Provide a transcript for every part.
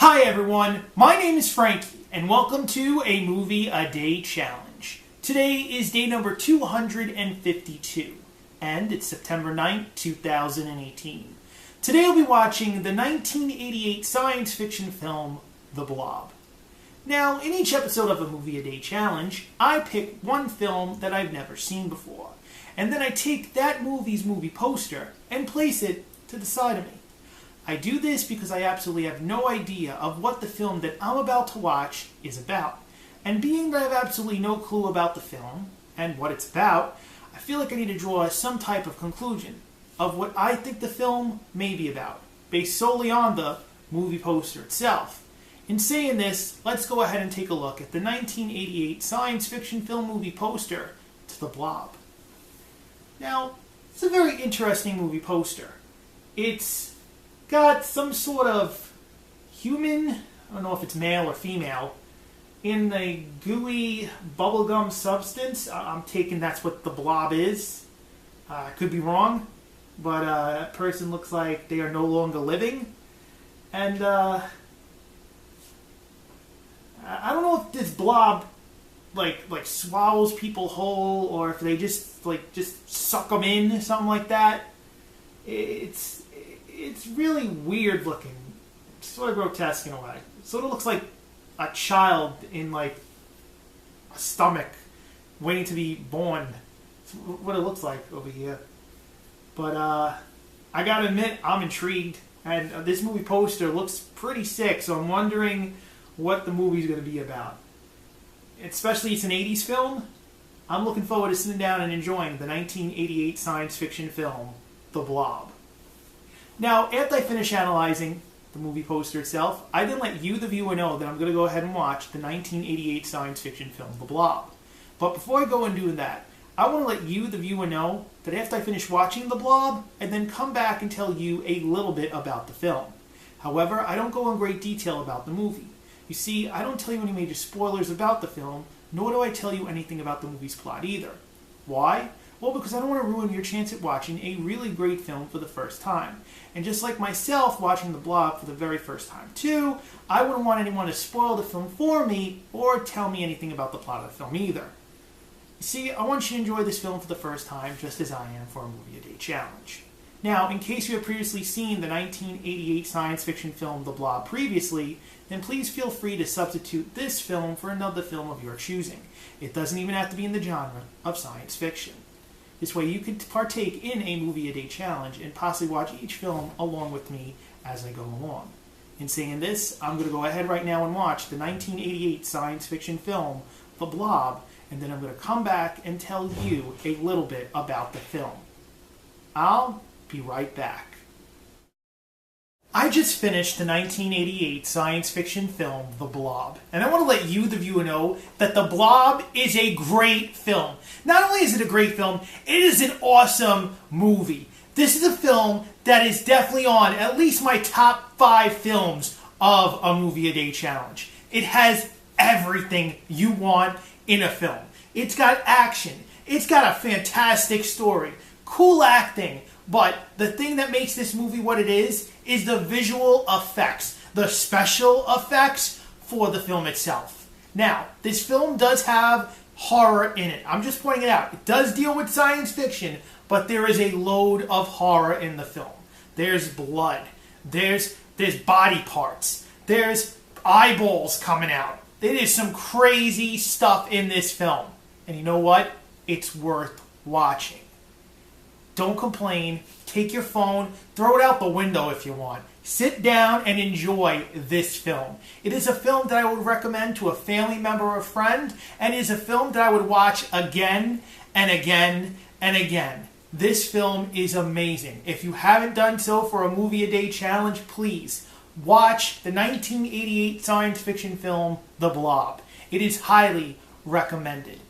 Hi everyone, my name is Frankie, and welcome to a Movie a Day Challenge. Today is day number 252, and it's September 9th, 2018. Today I'll be watching the 1988 science fiction film, The Blob. Now, in each episode of a Movie a Day Challenge, I pick one film that I've never seen before, and then I take that movie's movie poster and place it to the side of me. I do this because I absolutely have no idea of what the film that I'm about to watch is about. And being that I have absolutely no clue about the film and what it's about, I feel like I need to draw some type of conclusion of what I think the film may be about, based solely on the movie poster itself. In saying this, let's go ahead and take a look at the 1988 science fiction film movie poster to The Blob. Now, it's a very interesting movie poster. It's got some sort of human, I don't know if it's male or female, in a gooey bubblegum substance. I'm taking that's what the blob is. I could be wrong, but that person looks like they are no longer living. And I don't know if this blob like swallows people whole, or if they just suck them in, something like that. It's really weird looking, sort of grotesque in a way. It sort of looks like a child in like a stomach waiting to be born. That's what it looks like over here. But I gotta admit, I'm intrigued, and this movie poster looks pretty sick, so I'm wondering what the movie's going to be about. Especially it's an 80s film. I'm looking forward to sitting down and enjoying the 1988 science fiction film, The Blob. Now, after I finish analyzing the movie poster itself, I then let you, the viewer, know that I'm going to go ahead and watch the 1988 science fiction film, The Blob. But before I go and do that, I want to let you, the viewer, know that after I finish watching The Blob, I then come back and tell you a little bit about the film. However, I don't go in great detail about the movie. You see, I don't tell you any major spoilers about the film, nor do I tell you anything about the movie's plot either. Why? Well, because I don't want to ruin your chance at watching a really great film for the first time. And just like myself watching The Blob for the very first time too, I wouldn't want anyone to spoil the film for me or tell me anything about the plot of the film either. You see, I want you to enjoy this film for the first time just as I am for a Movie a Day Challenge. Now, in case you have previously seen the 1988 science fiction film The Blob previously, then please feel free to substitute this film for another film of your choosing. It doesn't even have to be in the genre of science fiction. This way you can partake in a Movie a Day Challenge and possibly watch each film along with me as I go along. In saying this, I'm going to go ahead right now and watch the 1988 science fiction film, The Blob, and then I'm going to come back and tell you a little bit about the film. I'll be right back. I just finished the 1988 science fiction film, The Blob. And I want to let you, the viewer, know that The Blob is a great film. Not only is it a great film, it is an awesome movie. This is a film that is definitely on at least my top 5 films of a Movie a Day Challenge. It has everything you want in a film. It's got action. It's got a fantastic story. Cool acting. But the thing that makes this movie what it is the visual effects, the special effects for the film itself. Now, this film does have horror in it. I'm just pointing it out. It does deal with science fiction, but there is a load of horror in the film. There's blood. There's body parts. There's eyeballs coming out. There is some crazy stuff in this film. And you know what? It's worth watching. Don't complain. Take your phone. Throw it out the window if you want. Sit down and enjoy this film. It is a film that I would recommend to a family member or a friend, and it is a film that I would watch again and again and again. This film is amazing. If you haven't done so for a Movie a Day Challenge, please watch the 1988 science fiction film, The Blob. It is highly recommended.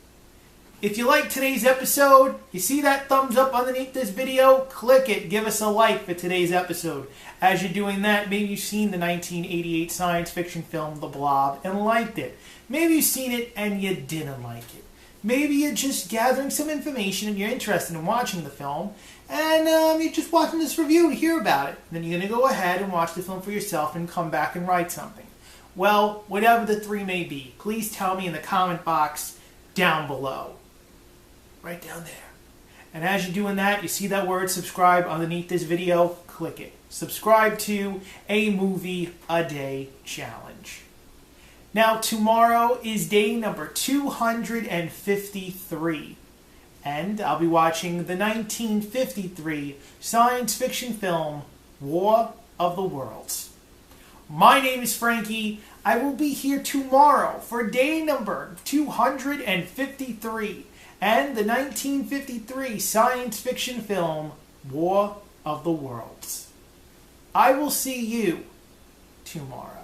If you like today's episode, you see that thumbs up underneath this video? Click it. Give us a like for today's episode. As you're doing that, maybe you've seen the 1988 science fiction film, The Blob, and liked it. Maybe you've seen it and you didn't like it. maybe you're just gathering some information and you're interested in watching the film, and you're just watching this review to hear about it. Then you're going to go ahead and watch the film for yourself and come back and write something. Well, whatever the three may be, please tell me in the comment box down below. Right down there. And as you're doing that, you see that word subscribe underneath this video? Click it. Subscribe to a Movie a Day Challenge. Now, tomorrow is day number 253. And I'll be watching the 1953 science fiction film, War of the Worlds. My name is Frankie. I will be here tomorrow for day number 253 and the 1953 science fiction film, War of the Worlds. I will see you tomorrow.